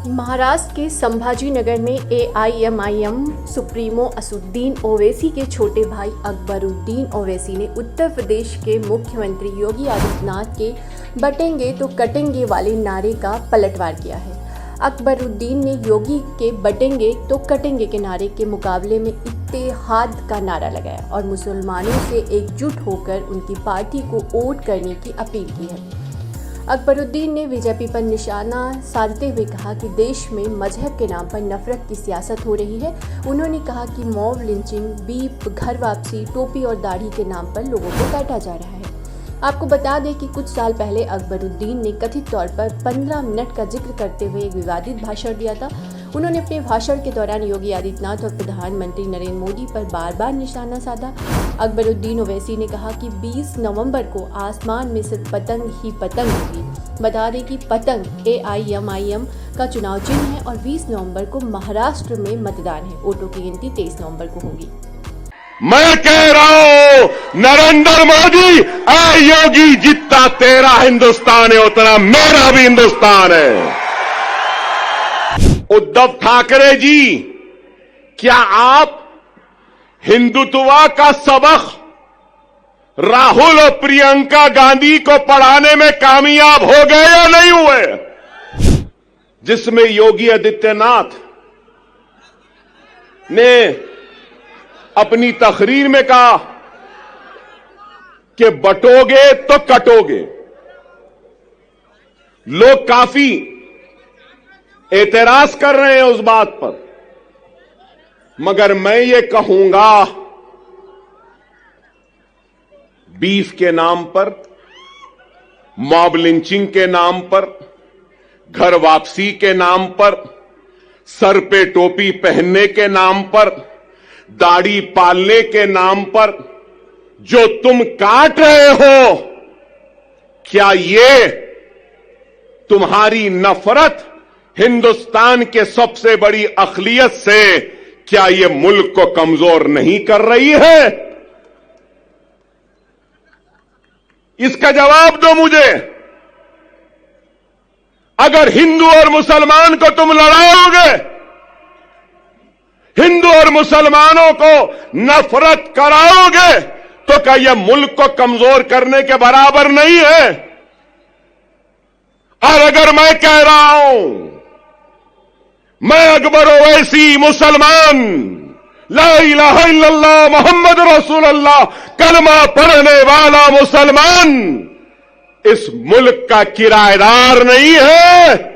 महाराष्ट्र के संभाजीनगर में AIMIM supremo Asaduddin Owaisi के छोटे भाई अकबरुद्दीन ओवैसी ने उत्तर प्रदेश के मुख्यमंत्री योगी आदित्यनाथ के बटेंगे तो कटेंगे वाले नारे का पलटवार किया है। अकबरुद्दीन ने योगी के बटेंगे तो कटेंगे के नारे के मुकाबले में इत्तेहाद का नारा लगाया और मुसलमानों से एकजुट होकर उनकी पार्टी को वोट करने की अपील की है। अकबरुद्दीन ने बीजेपी पर निशाना साधते हुए कहा कि देश में मजहब के नाम पर नफरत की सियासत हो रही है। उन्होंने कहा कि मॉब लिंचिंग, बीप, घर वापसी, टोपी और दाढ़ी के नाम पर लोगों को काटा जा रहा है। आपको बता दें कि कुछ साल पहले अकबरुद्दीन ने कथित तौर पर 15 मिनट का जिक्र करते हुए एक विवादित भाषण दिया था। उन्होंने अपने भाषण के दौरान योगी आदित्यनाथ और प्रधानमंत्री नरेंद्र मोदी पर बार बार निशाना साधा। अकबरुद्दीन ओवैसी ने कहा कि 20 नवंबर को आसमान में सिर्फ पतंग ही पतंग होगी। बता दें कि पतंग एआईएमआईएम का चुनाव चिन्ह है और 20 नवंबर को महाराष्ट्र में मतदान है। वोटों की गिनती 23 नवंबर को होगी। मैं कह रहा हूं नरेंद्र मोदी, योगी, जितना तेरा हिंदुस्तान है उतना मेरा भी हिंदुस्तान है। उद्धव ठाकरे जी, क्या आप हिंदुत्व का सबक राहुल और प्रियंका गांधी को पढ़ाने में कामयाब हो गए या नहीं हुए? जिसमें योगी आदित्यनाथ ने अपनी तकरीर में कहा कि बटोगे तो कटोगे। लोग काफी एतराज कर रहे हैं उस बात पर, मगर मैं ये कहूंगा, बीफ के नाम पर, मॉब लिंचिंग के नाम पर, घर वापसी के नाम पर, सर पे टोपी पहनने के नाम पर, दाढ़ी पालने के नाम पर जो तुम काट रहे हो, क्या ये तुम्हारी नफरत हिंदुस्तान के सबसे बड़ी अक़लियत से, क्या ये मुल्क को कमजोर नहीं कर रही है? इसका जवाब दो मुझे। अगर हिंदू और मुसलमान को तुम लड़ाओगे, हिंदू और मुसलमानों को नफरत कराओगे, तो क्या यह मुल्क को कमजोर करने के बराबर नहीं है? और अगर मैं कह रहा हूं, मैं अकबर ओवैसी मुसलमान, ला इलाहा इल्लल्लाह मोहम्मद रसूलुल्लाह कलमा पढ़ने वाला मुसलमान, इस मुल्क का किराएदार नहीं है।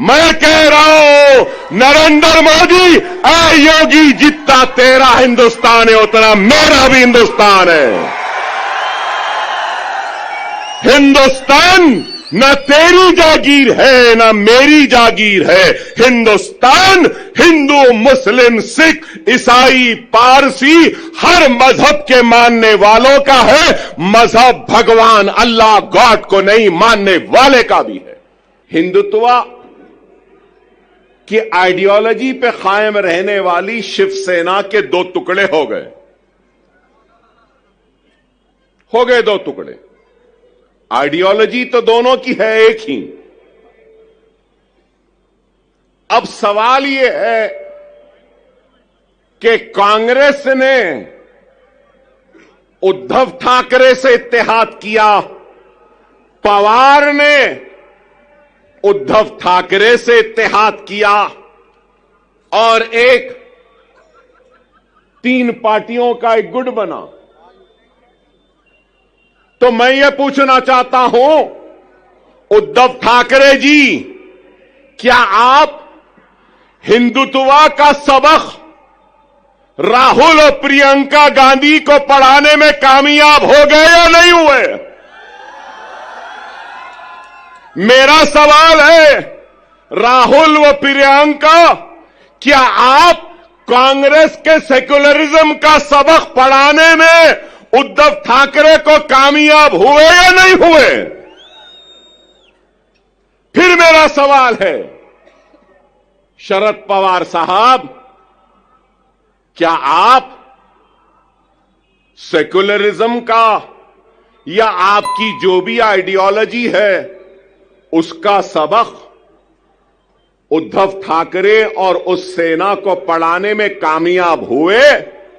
मैं कह रहा हूं नरेंद्र मोदी, योगी, जितना तेरा हिंदुस्तान है उतना मेरा भी हिंदुस्तान है। हिंदुस्तान न तेरी जागीर है न मेरी जागीर है। हिंदुस्तान हिंदू, मुस्लिम, सिख, ईसाई, पारसी, हर मजहब के मानने वालों का है। मजहब भगवान अल्लाह गॉड को नहीं मानने वाले का भी है। हिंदुत्व की आइडियोलॉजी पे कायम रहने वाली शिवसेना के दो टुकड़े हो गए दो टुकड़े। आइडियोलॉजी तो दोनों की है एक ही। अब सवाल यह है कि कांग्रेस ने उद्धव ठाकरे से इत्तेहाद किया, पवार ने उद्धव ठाकरे से इत्तेहाद किया और एक 3 पार्टियों का एक गुट बना। तो मैं ये पूछना चाहता हूं, उद्धव ठाकरे जी, क्या आप हिंदुत्व का सबक राहुल और प्रियंका गांधी को पढ़ाने में कामयाब हो गए या नहीं हुए? मेरा सवाल है, राहुल व प्रियंका, क्या आप कांग्रेस के सेक्युलरिज्म का सबक पढ़ाने में उद्धव ठाकरे को कामयाब हुए या नहीं हुए? फिर मेरा सवाल है, शरद पवार साहब, क्या आप सेक्युलरिज्म का या आपकी जो भी आइडियोलॉजी है उसका सबक उद्धव ठाकरे और उस सेना को पड़ाने में कामयाब हुए